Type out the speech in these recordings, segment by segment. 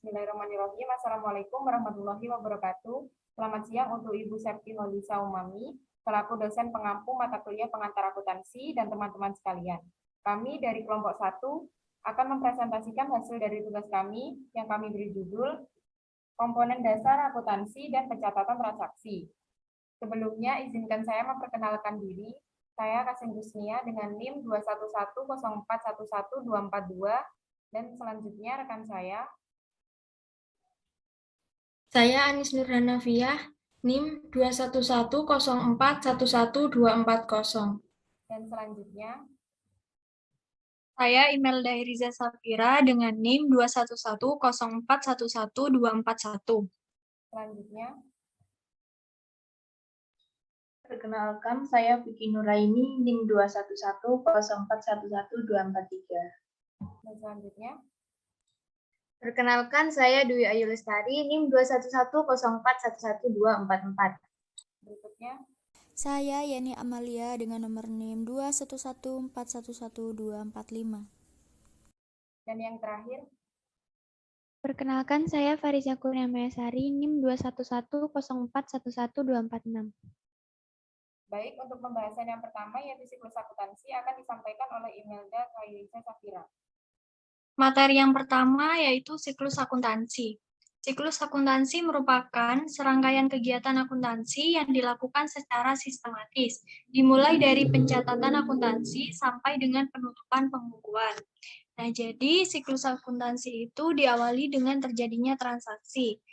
Bismillahirrahmanirrahim. Assalamualaikum warahmatullahi wabarakatuh. Selamat siang untuk Ibu Septi Nolisa Umami, selaku dosen pengampu mata kuliah pengantar akuntansi dan teman-teman sekalian. Kami dari kelompok 1 akan mempresentasikan hasil dari tugas kami yang kami beri judul Komponen Dasar Akuntansi dan Pencatatan Transaksi. Sebelumnya, izinkan saya memperkenalkan diri. Saya Kasim Husnia dengan NIM 21104111242 dan selanjutnya rekan saya. Saya Anis Nurhanafiyah, NIM 21104111240. Dan selanjutnya, Saya Imelda Iriza Safira dengan NIM 21104111241. selanjutnya, Perkenalkan, saya Vicky Nuraini, NIM 21104111243. dan selanjutnya, Perkenalkan, saya Dwi Ayu Lestari, NIM 21104111244. berikutnya, Saya Yani Amalia dengan nomor NIM 211411245. dan yang terakhir. Perkenalkan, saya Fariza Kurniamayasari, NIM 21104111246. Baik, untuk pembahasan yang pertama yaitu siklus akuntansi akan disampaikan oleh Imelda Kairisa Safira. Materi yang pertama yaitu siklus akuntansi. Siklus akuntansi merupakan serangkaian kegiatan akuntansi yang dilakukan secara sistematis, dimulai dari pencatatan akuntansi sampai dengan penutupan pembukuan. Nah, jadi siklus akuntansi itu diawali dengan terjadinya transaksi,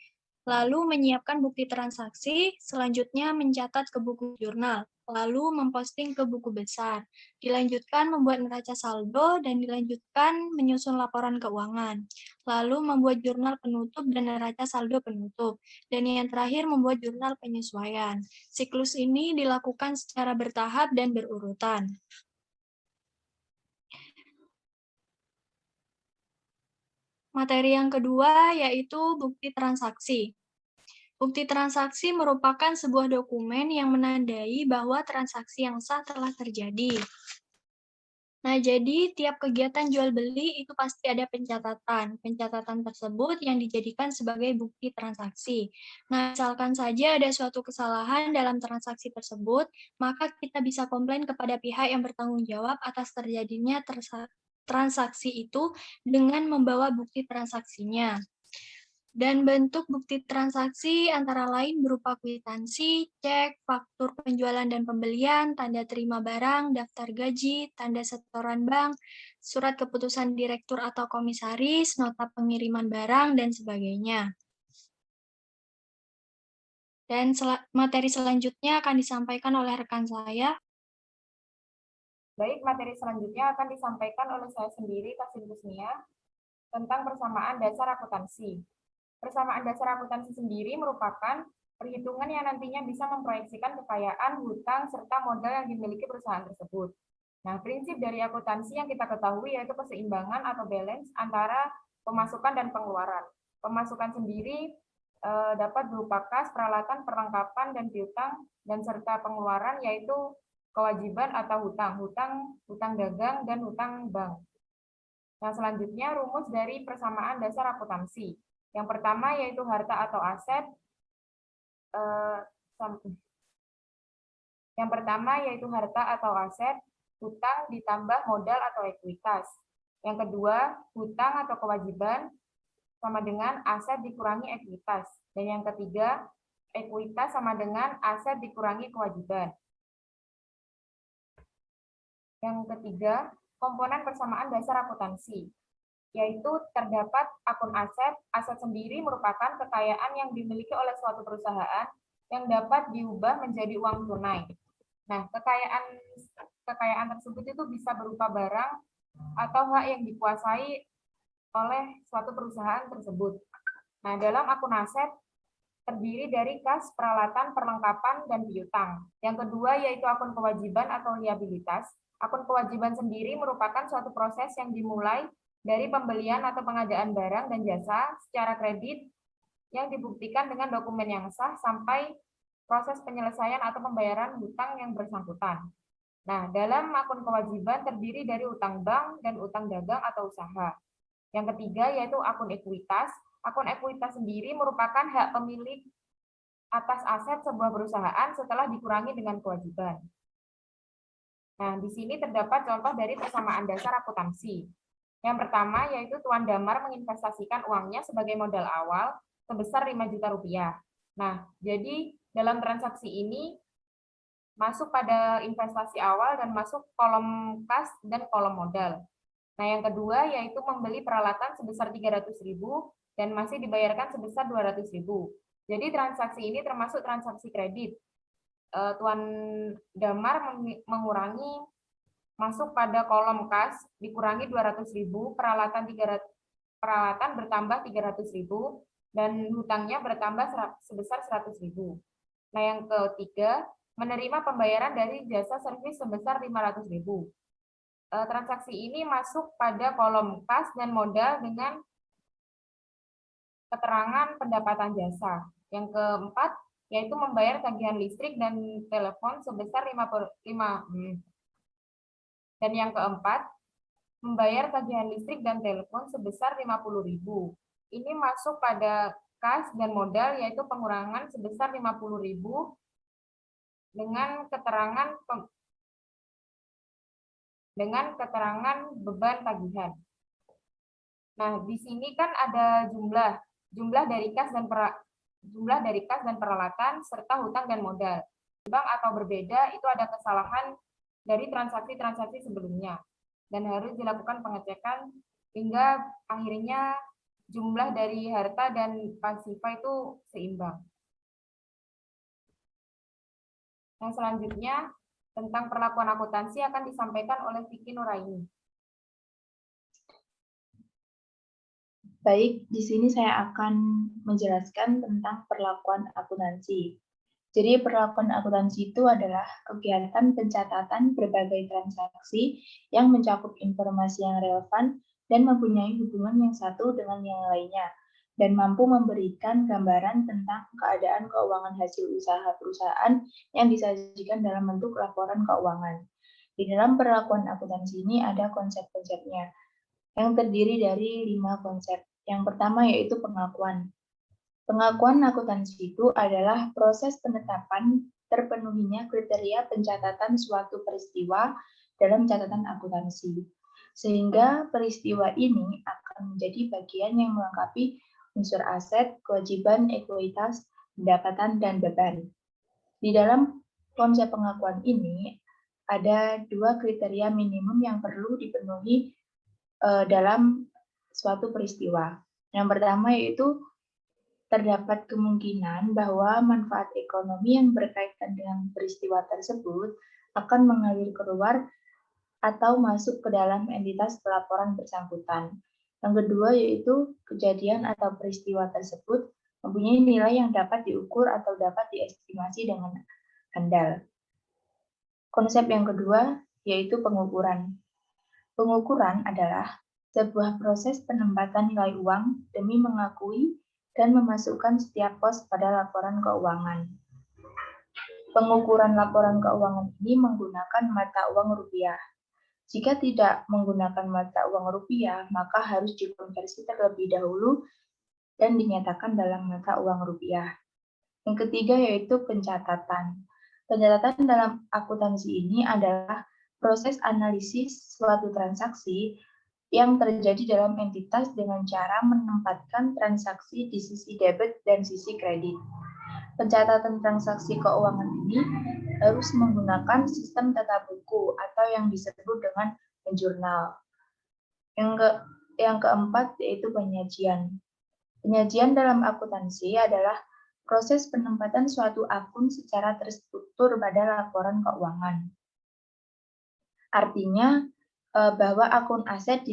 lalu menyiapkan bukti transaksi, selanjutnya mencatat ke buku jurnal, lalu memposting ke buku besar, dilanjutkan membuat neraca saldo, dan dilanjutkan menyusun laporan keuangan, lalu membuat jurnal penutup dan neraca saldo penutup, dan yang terakhir membuat jurnal penyesuaian. Siklus ini dilakukan secara bertahap dan berurutan. Materi yang kedua yaitu bukti transaksi. Bukti transaksi merupakan sebuah dokumen yang menandai bahwa transaksi yang sah telah terjadi. Nah, jadi tiap kegiatan jual beli itu pasti ada pencatatan. Pencatatan tersebut yang dijadikan sebagai bukti transaksi. Nah, misalkan saja ada suatu kesalahan dalam transaksi tersebut, maka kita bisa komplain kepada pihak yang bertanggung jawab atas terjadinya transaksi itu dengan membawa bukti transaksinya. Dan bentuk bukti transaksi antara lain berupa kwitansi, cek, faktur penjualan dan pembelian, tanda terima barang, daftar gaji, tanda setoran bank, surat keputusan direktur atau komisaris, nota pengiriman barang, dan sebagainya. Dan materi selanjutnya akan disampaikan oleh rekan saya. Baik, materi selanjutnya akan disampaikan oleh saya sendiri, Kasim Husnia, tentang persamaan dasar akuntansi. Persamaan dasar akuntansi sendiri merupakan perhitungan yang nantinya bisa memproyeksikan kekayaan, hutang, serta modal yang dimiliki perusahaan tersebut. Nah, prinsip dari akuntansi yang kita ketahui yaitu keseimbangan atau balance antara pemasukan dan pengeluaran. Pemasukan sendiri dapat berupa kas, peralatan, perlengkapan, dan piutang, dan serta pengeluaran yaitu kewajiban atau hutang, hutang dagang, dan hutang bank. Nah, selanjutnya rumus dari persamaan dasar akuntansi. Yang pertama yaitu harta atau aset. Yang pertama yaitu harta atau aset, hutang ditambah modal atau ekuitas. Yang kedua, hutang atau kewajiban sama dengan aset dikurangi ekuitas. Dan yang ketiga, ekuitas sama dengan aset dikurangi kewajiban. Yang ketiga, komponen persamaan dasar akuntansi, yaitu terdapat akun aset. Aset sendiri merupakan kekayaan yang dimiliki oleh suatu perusahaan yang dapat diubah menjadi uang tunai. Nah, kekayaan tersebut itu bisa berupa barang atau hak yang dikuasai oleh suatu perusahaan tersebut. Nah, dalam akun aset terdiri dari kas, peralatan, perlengkapan, dan piutang. Yang kedua yaitu akun kewajiban atau liabilitas. Akun kewajiban sendiri merupakan suatu proses yang dimulai dari pembelian atau pengadaan barang dan jasa secara kredit yang dibuktikan dengan dokumen yang sah sampai proses penyelesaian atau pembayaran hutang yang bersangkutan. Nah, dalam akun kewajiban terdiri dari utang bank dan utang dagang atau usaha. Yang ketiga yaitu akun ekuitas. Akun ekuitas sendiri merupakan hak pemilik atas aset sebuah perusahaan setelah dikurangi dengan kewajiban. Nah, di sini terdapat contoh dari persamaan dasar akuntansi. Yang pertama yaitu Tuan Damar menginvestasikan uangnya sebagai modal awal sebesar 5 juta rupiah. Nah, jadi dalam transaksi ini masuk pada investasi awal dan masuk kolom kas dan kolom modal. Nah, yang kedua yaitu membeli peralatan sebesar 300.000 dan masih dibayarkan sebesar 200.000. Jadi transaksi ini termasuk transaksi kredit. Tuan Damar mengurangi masuk pada kolom kas dikurangi 200.000, peralatan bertambah 300.000 dan hutangnya bertambah sebesar 100.000. Nah, yang ketiga menerima pembayaran dari jasa servis sebesar 500.000. Transaksi ini masuk pada kolom kas dan modal dengan keterangan pendapatan jasa. Yang keempat, yaitu membayar tagihan listrik dan telepon sebesar 5. Dan yang keempat, membayar tagihan listrik dan telepon sebesar 50.000. Ini masuk pada kas dan modal, yaitu pengurangan sebesar 50.000 dengan keterangan beban tagihan. Nah, di sini kan ada jumlah dari kas dan peralatan serta hutang dan modal. Bang atau berbeda itu ada kesalahan dari transaksi-transaksi sebelumnya dan harus dilakukan pengecekan hingga akhirnya jumlah dari harta dan pasifa itu seimbang. Yang selanjutnya tentang perlakuan akuntansi akan disampaikan oleh Vicky Nuraini. Baik, di sini saya akan menjelaskan tentang perlakuan akuntansi. Jadi perlakuan akuntansi itu adalah kegiatan pencatatan berbagai transaksi yang mencakup informasi yang relevan dan mempunyai hubungan yang satu dengan yang lainnya, dan mampu memberikan gambaran tentang keadaan keuangan hasil usaha perusahaan yang disajikan dalam bentuk laporan keuangan. Di dalam perlakuan akuntansi ini ada konsep-konsepnya, yang terdiri dari 5 konsep. Yang pertama yaitu pengakuan. Pengakuan akuntansi itu adalah proses penetapan terpenuhinya kriteria pencatatan suatu peristiwa dalam catatan akuntansi, sehingga peristiwa ini akan menjadi bagian yang melengkapi unsur aset, kewajiban, ekuitas, pendapatan, dan beban. Di dalam konsep pengakuan ini ada 2 kriteria minimum yang perlu dipenuhi dalam suatu peristiwa. Yang pertama yaitu terdapat kemungkinan bahwa manfaat ekonomi yang berkaitan dengan peristiwa tersebut akan mengalir keluar atau masuk ke dalam entitas pelaporan bersangkutan. Yang kedua yaitu kejadian atau peristiwa tersebut mempunyai nilai yang dapat diukur atau dapat diestimasi dengan andal. Konsep yang kedua yaitu pengukuran. Pengukuran adalah sebuah proses penempatan nilai uang demi mengakui dan memasukkan setiap pos pada laporan keuangan. Pengukuran laporan keuangan ini menggunakan mata uang rupiah. Jika tidak menggunakan mata uang rupiah, maka harus dikonversi terlebih dahulu dan dinyatakan dalam mata uang rupiah. Yang ketiga yaitu pencatatan. Pencatatan dalam akuntansi ini adalah proses analisis suatu transaksi yang terjadi dalam entitas dengan cara menempatkan transaksi di sisi debit dan sisi kredit. Pencatatan transaksi keuangan ini harus menggunakan sistem tata buku atau yang disebut dengan jurnal. Yang keempat yaitu penyajian. Penyajian dalam akuntansi adalah proses penempatan suatu akun secara terstruktur pada laporan keuangan. Artinya, bahwa akun aset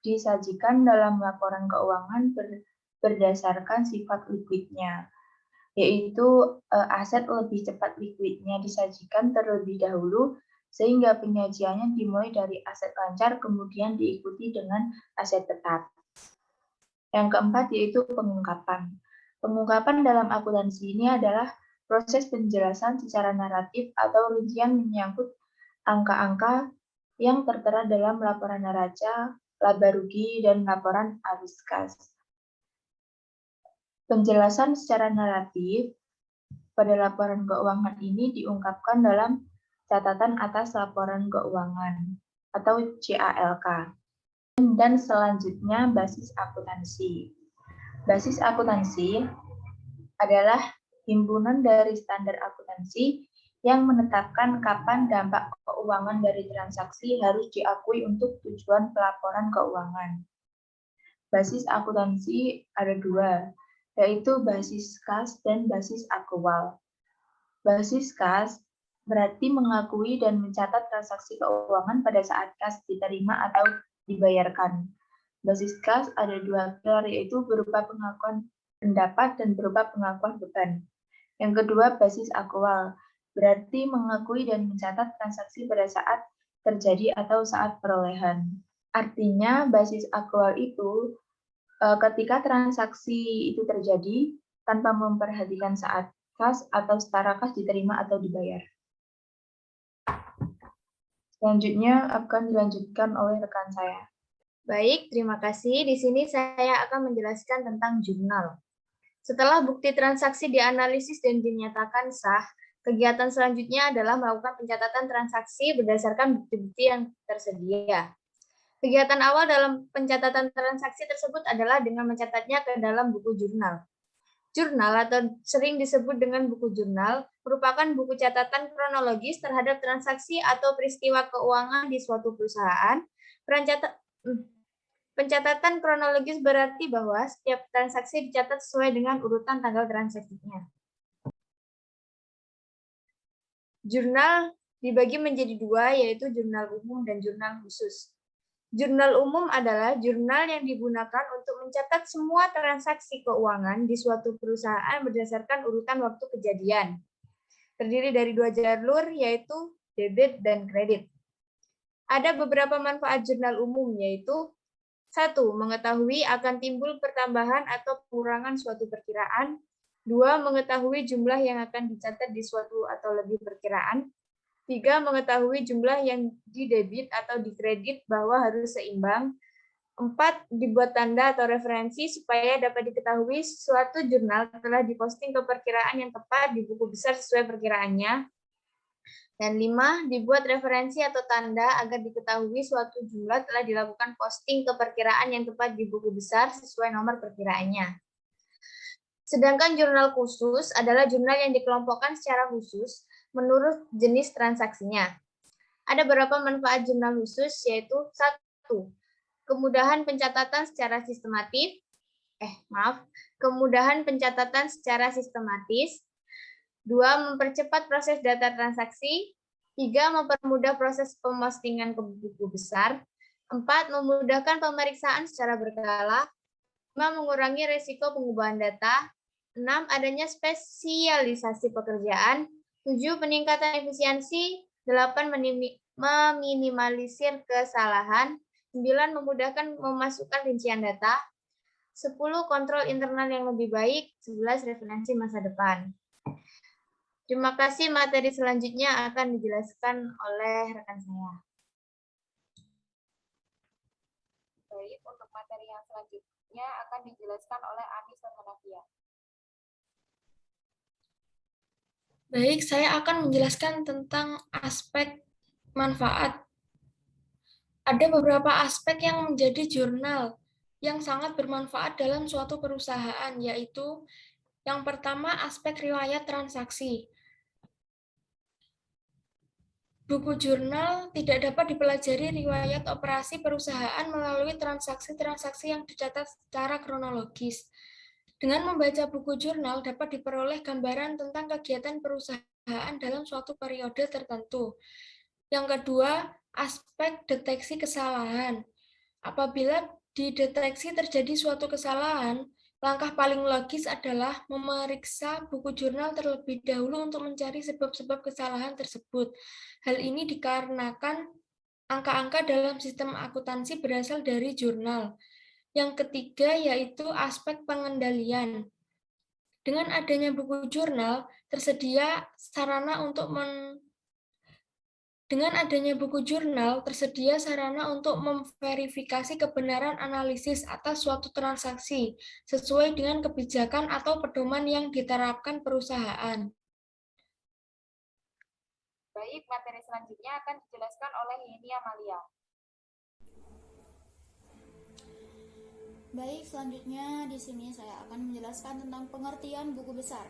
disajikan dalam laporan keuangan berdasarkan sifat likuidnya, yaitu aset lebih cepat likuidnya disajikan terlebih dahulu, sehingga penyajiannya dimulai dari aset lancar kemudian diikuti dengan aset tetap. Yang keempat yaitu pengungkapan. Pengungkapan dalam akuntansi ini adalah proses penjelasan secara naratif atau rincian menyangkut angka-angka yang tertera dalam laporan neraca laba rugi, dan laporan arus kas. Penjelasan secara naratif pada laporan keuangan ini diungkapkan dalam catatan atas laporan keuangan atau CALK. Dan selanjutnya basis akuntansi. Basis akuntansi adalah himpunan dari standar akuntansi yang menetapkan kapan dampak keuangan dari transaksi harus diakui untuk tujuan pelaporan keuangan. Basis akuntansi ada dua, yaitu basis kas dan basis aktual. Basis kas berarti mengakui dan mencatat transaksi keuangan pada saat kas diterima atau dibayarkan. Basis kas ada dua pilar, yaitu berupa pengakuan pendapat dan berupa pengakuan beban. Yang kedua, basis aktual berarti mengakui dan mencatat transaksi pada saat terjadi atau saat perolehan. Artinya, basis aktual itu ketika transaksi itu terjadi tanpa memperhatikan saat kas atau setara kas diterima atau dibayar. Selanjutnya akan dilanjutkan oleh rekan saya. Baik, terima kasih. Di sini saya akan menjelaskan tentang jurnal. Setelah bukti transaksi dianalisis dan dinyatakan sah, kegiatan selanjutnya adalah melakukan pencatatan transaksi berdasarkan bukti-bukti yang tersedia. Kegiatan awal dalam pencatatan transaksi tersebut adalah dengan mencatatnya ke dalam buku jurnal. Jurnal atau sering disebut dengan buku jurnal merupakan buku catatan kronologis terhadap transaksi atau peristiwa keuangan di suatu perusahaan. Pencatatan kronologis berarti bahwa setiap transaksi dicatat sesuai dengan urutan tanggal transaksinya. Jurnal dibagi menjadi dua, yaitu jurnal umum dan jurnal khusus. Jurnal umum adalah jurnal yang digunakan untuk mencatat semua transaksi keuangan di suatu perusahaan berdasarkan urutan waktu kejadian. Terdiri dari dua jalur, yaitu debit dan kredit. Ada beberapa manfaat jurnal umum, yaitu 1. Mengetahui akan timbul pertambahan atau pengurangan suatu perkiraan. 2. Mengetahui jumlah yang akan dicatat di suatu atau lebih perkiraan. 3. Mengetahui jumlah yang didebit atau dikredit bahwa harus seimbang. 4. Dibuat tanda atau referensi supaya dapat diketahui suatu jurnal telah diposting ke perkiraan yang tepat di buku besar sesuai perkiraannya. Dan 5, dibuat referensi atau tanda agar diketahui suatu jumlah telah dilakukan posting ke perkiraan yang tepat di buku besar sesuai nomor perkiraannya. Sedangkan jurnal khusus adalah jurnal yang dikelompokkan secara khusus menurut jenis transaksinya. Ada beberapa manfaat jurnal khusus, yaitu 1. Kemudahan pencatatan secara kemudahan pencatatan secara sistematis. 2. Mempercepat proses data transaksi. 3. Mempermudah proses pemostingan ke buku besar. 4. Memudahkan pemeriksaan secara berkala. 5. Mengurangi risiko pengubahan data. 6. Adanya spesialisasi pekerjaan. 7. Peningkatan efisiensi. 8. Meminimalisir kesalahan. 9. Memudahkan memasukkan rincian data. 10. Kontrol internal yang lebih baik. 11. Referensi masa depan. Terima kasih. Materi selanjutnya akan dijelaskan oleh rekan saya. Baik, untuk materi yang selanjutnya akan dijelaskan oleh Anis Nurhanafia. Baik, saya akan menjelaskan tentang aspek manfaat. Ada beberapa aspek yang menjadi jurnal yang sangat bermanfaat dalam suatu perusahaan, yaitu yang pertama aspek riwayat transaksi. Buku jurnal tidak dapat dipelajari riwayat operasi perusahaan melalui transaksi-transaksi yang dicatat secara kronologis. Dengan membaca buku jurnal dapat diperoleh gambaran tentang kegiatan perusahaan dalam suatu periode tertentu. Yang kedua, aspek deteksi kesalahan. Apabila dideteksi terjadi suatu kesalahan, langkah paling logis adalah memeriksa buku jurnal terlebih dahulu untuk mencari sebab-sebab kesalahan tersebut. Hal ini dikarenakan angka-angka dalam sistem akuntansi berasal dari jurnal. Yang ketiga yaitu aspek pengendalian. Dengan adanya buku jurnal, tersedia sarana untuk Dengan adanya buku jurnal, tersedia sarana untuk memverifikasi kebenaran analisis atas suatu transaksi sesuai dengan kebijakan atau pedoman yang diterapkan perusahaan. Baik, materi selanjutnya akan dijelaskan oleh Yeni Amalia. Baik, selanjutnya di sini saya akan menjelaskan tentang pengertian buku besar.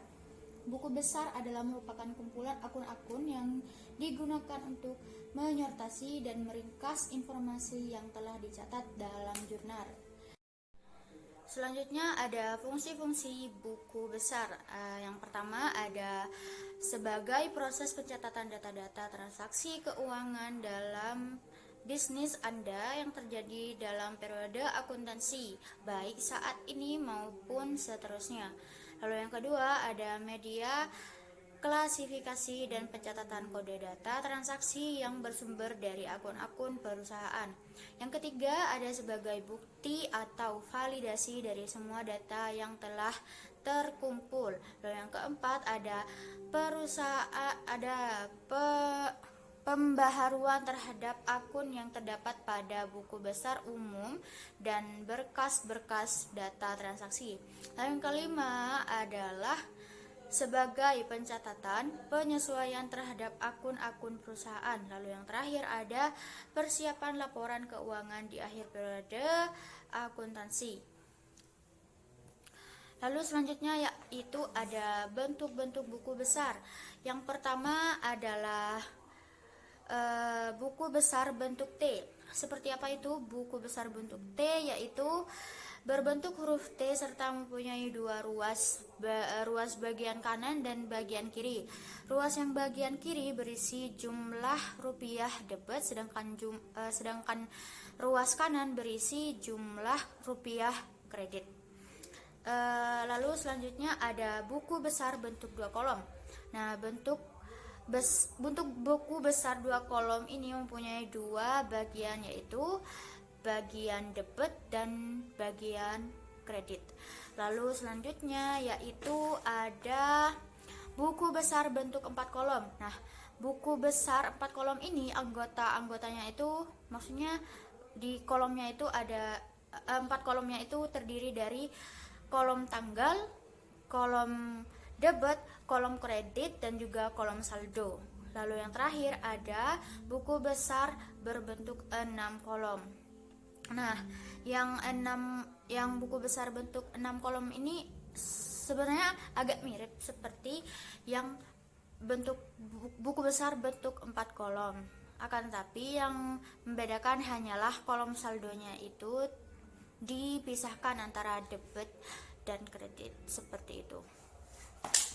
Buku besar adalah merupakan kumpulan akun-akun yang digunakan untuk menyertasi dan meringkas informasi yang telah dicatat dalam jurnal. Selanjutnya ada fungsi-fungsi buku besar. Yang pertama ada sebagai proses pencatatan data-data transaksi keuangan dalam bisnis Anda yang terjadi dalam periode akuntansi, baik saat ini maupun seterusnya. Lalu yang kedua ada media klasifikasi dan pencatatan kode data transaksi yang bersumber dari akun-akun perusahaan. Yang ketiga ada sebagai bukti atau validasi dari semua data yang telah terkumpul. Lalu yang keempat ada pembaharuan terhadap akun yang terdapat pada buku besar umum dan berkas-berkas data transaksi. Lalu yang kelima adalah sebagai pencatatan penyesuaian terhadap akun-akun perusahaan. Lalu yang terakhir ada persiapan laporan keuangan di akhir periode akuntansi. Lalu selanjutnya yaitu ada bentuk-bentuk buku besar. Yang pertama adalah buku besar bentuk T. Seperti apa itu buku besar bentuk T? Yaitu berbentuk huruf T serta mempunyai dua ruas bagian kanan dan bagian kiri. Ruas yang bagian kiri berisi jumlah rupiah debit, sedangkan ruas kanan berisi jumlah rupiah kredit. Lalu selanjutnya ada buku besar bentuk dua kolom. Nah, bentuk buku besar dua kolom ini mempunyai dua bagian, yaitu bagian debit dan bagian kredit. Lalu selanjutnya yaitu ada buku besar bentuk 4 kolom. Nah, buku besar 4 kolom ini anggotanya itu, maksudnya di kolomnya itu ada 4 kolomnya itu terdiri dari kolom tanggal, kolom debit, kolom kredit, dan juga kolom saldo. Lalu yang terakhir ada buku besar berbentuk 6 kolom. Nah, yang buku besar bentuk 6 kolom ini sebenarnya agak mirip seperti yang bentuk buku besar bentuk 4 kolom. Akan tetapi yang membedakan hanyalah kolom saldonya itu dipisahkan antara debit dan kredit, seperti itu.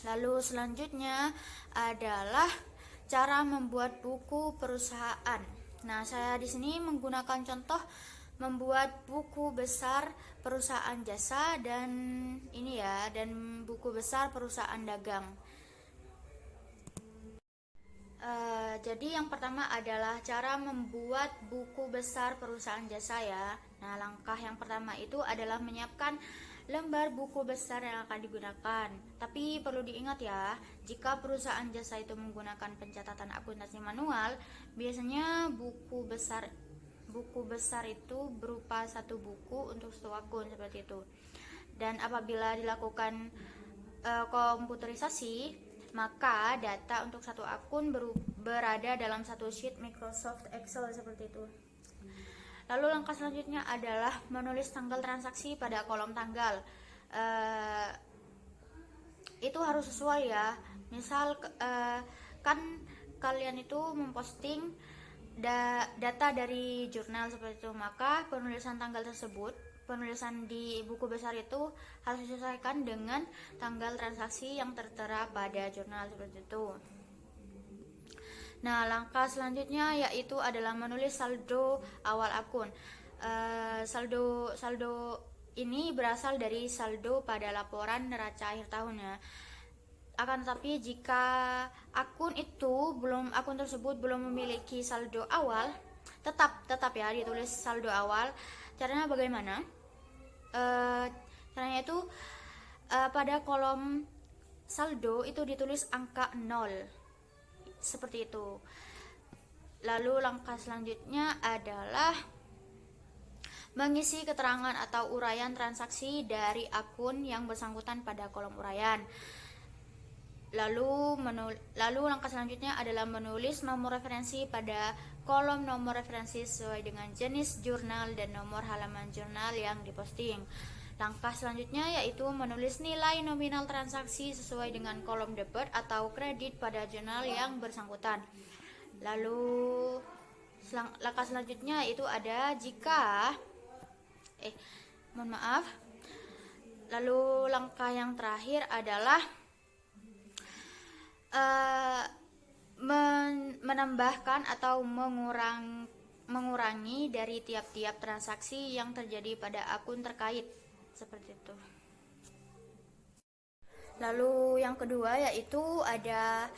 Lalu selanjutnya adalah cara membuat buku perusahaan. Nah, saya di sini menggunakan contoh membuat buku besar perusahaan jasa dan buku besar perusahaan dagang. Jadi yang pertama adalah cara membuat buku besar perusahaan jasa ya. Nah, langkah yang pertama itu adalah menyiapkan lembar buku besar yang akan digunakan. Tapi perlu diingat ya, jika perusahaan jasa itu menggunakan pencatatan akuntansi manual, biasanya buku besar itu berupa satu buku untuk satu akun, seperti itu. Dan apabila dilakukan komputerisasi, maka data untuk satu akun berada dalam satu sheet Microsoft Excel, seperti itu. Lalu langkah selanjutnya adalah menulis tanggal transaksi pada kolom tanggal. Itu harus sesuai ya. Misal kan kalian itu memposting data dari jurnal, seperti itu, maka penulisan tanggal tersebut, penulisan di buku besar itu harus disesuaikan dengan tanggal transaksi yang tertera pada jurnal, seperti itu. Nah, langkah selanjutnya yaitu adalah menulis saldo awal akun. Saldo ini berasal dari saldo pada laporan neraca akhir tahun ya. Akan tetapi jika akun tersebut belum memiliki saldo awal, tetap ya ditulis saldo awal. Caranya bagaimana? Caranya itu pada kolom saldo itu ditulis angka 0, seperti itu. Lalu langkah selanjutnya adalah mengisi keterangan atau uraian transaksi dari akun yang bersangkutan pada kolom uraian. Lalu langkah selanjutnya adalah menulis nomor referensi pada kolom nomor referensi sesuai dengan jenis jurnal dan nomor halaman jurnal yang diposting. Langkah selanjutnya yaitu menulis nilai nominal transaksi sesuai dengan kolom debit atau kredit pada jurnal yang bersangkutan. Lalu langkah selanjutnya itu ada Lalu langkah yang terakhir adalah menambahkan atau mengurangi dari tiap-tiap transaksi yang terjadi pada akun terkait, seperti itu. Lalu yang kedua yaitu ada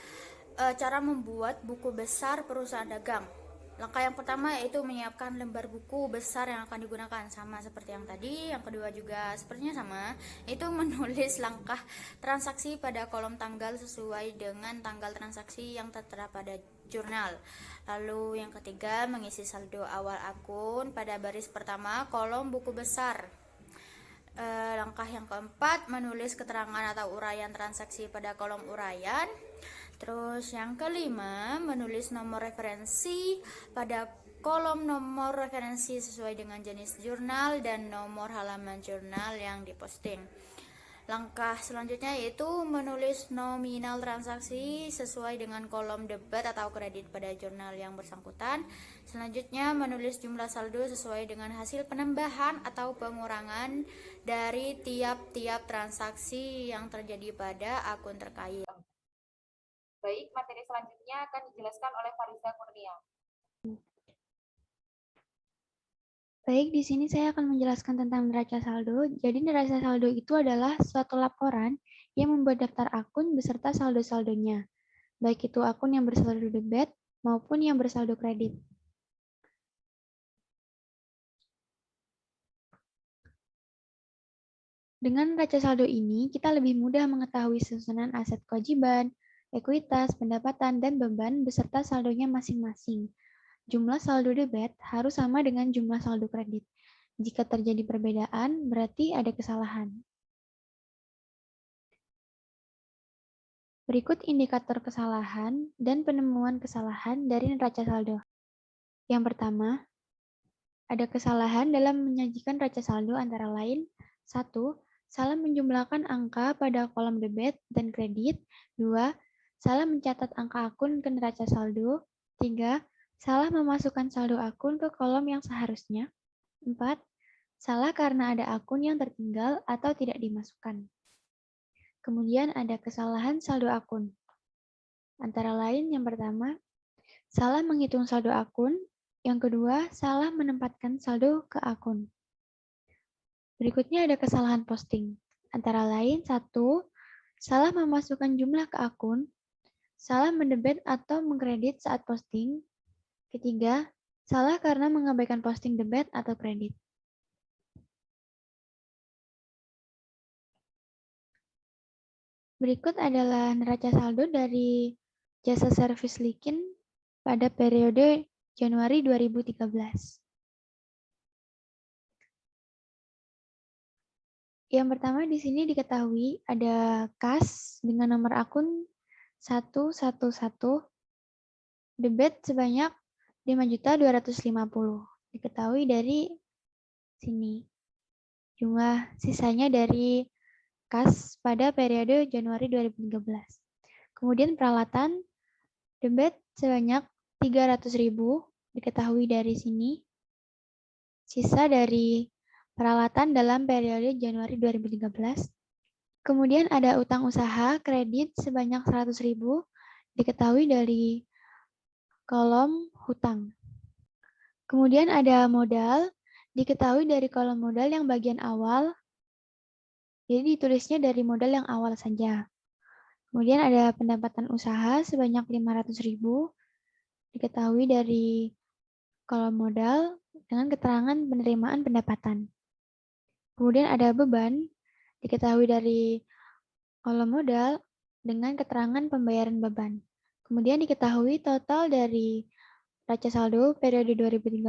cara membuat buku besar perusahaan dagang. Langkah yang pertama yaitu menyiapkan lembar buku besar yang akan digunakan, sama seperti yang tadi. Yang kedua juga sepertinya sama, itu menulis langkah transaksi pada kolom tanggal sesuai dengan tanggal transaksi yang tertera pada jurnal. Lalu yang ketiga mengisi saldo awal akun pada baris pertama kolom buku besar. Langkah yang keempat menulis keterangan atau uraian transaksi pada kolom uraian. Terus yang kelima menulis nomor referensi pada kolom nomor referensi sesuai dengan jenis jurnal dan nomor halaman jurnal yang diposting. Langkah selanjutnya yaitu menulis nominal transaksi sesuai dengan kolom debit atau kredit pada jurnal yang bersangkutan. Selanjutnya menulis jumlah saldo sesuai dengan hasil penambahan atau pengurangan dari tiap-tiap transaksi yang terjadi pada akun terkait. Baik, materi selanjutnya akan dijelaskan oleh Fariza Kurnia. Baik, di sini saya akan menjelaskan tentang neraca saldo. Jadi neraca saldo itu adalah suatu laporan yang membuat daftar akun beserta saldo-saldonya, baik itu akun yang bersaldo debit maupun yang bersaldo kredit. Dengan neraca saldo ini, kita lebih mudah mengetahui susunan aset kewajiban, ekuitas, pendapatan, dan beban beserta saldonya masing-masing. Jumlah saldo debit harus sama dengan jumlah saldo kredit. Jika terjadi perbedaan, berarti ada kesalahan. Berikut indikator kesalahan dan penemuan kesalahan dari neraca saldo. Yang pertama, ada kesalahan dalam menyajikan neraca saldo antara lain 1. Salah menjumlahkan angka pada kolom debit dan kredit. 2. Salah mencatat angka akun ke neraca saldo. 3. Salah memasukkan saldo akun ke kolom yang seharusnya. 4. Salah karena ada akun yang tertinggal atau tidak dimasukkan. Kemudian ada kesalahan saldo akun. Antara lain yang pertama, salah menghitung saldo akun. Yang kedua, salah menempatkan saldo ke akun. Berikutnya ada kesalahan posting. Antara lain 1. Salah memasukkan jumlah ke akun. Salah mendebit atau mengkredit saat posting. Ketiga, salah karena mengabaikan posting debit atau kredit. Berikut adalah neraca saldo dari jasa servis Likin pada periode Januari 2013. Yang pertama di sini diketahui ada kas dengan nomor akun 111, debit sebanyak 5.250.000. Diketahui dari sini. Jumlah sisanya dari kas pada periode Januari 2013. Kemudian peralatan debit sebanyak 300.000 diketahui dari sini. Sisa dari peralatan dalam periode Januari 2013. Kemudian ada utang usaha kredit sebanyak 100.000 diketahui dari kolom hutang. Kemudian ada modal diketahui dari kolom modal yang bagian awal. Jadi ditulisnya dari modal yang awal saja. Kemudian ada pendapatan usaha sebanyak 500.000 diketahui dari kolom modal dengan keterangan penerimaan pendapatan. Kemudian ada beban diketahui dari kolom modal dengan keterangan pembayaran beban. Kemudian diketahui total dari Raca saldo periode 2013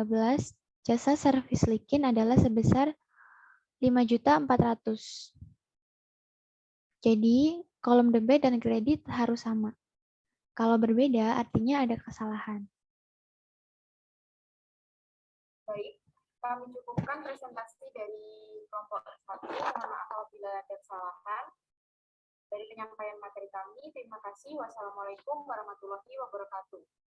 jasa servis Likin adalah sebesar 5.400.000. Jadi, kolom debit dan kredit harus sama. Kalau berbeda, artinya ada kesalahan. Baik, kami cukupkan presentasi dari kelompok 1. Mohon maaf apabila ada kesalahan. Dari penyampaian materi kami, terima kasih. Wassalamualaikum warahmatullahi wabarakatuh.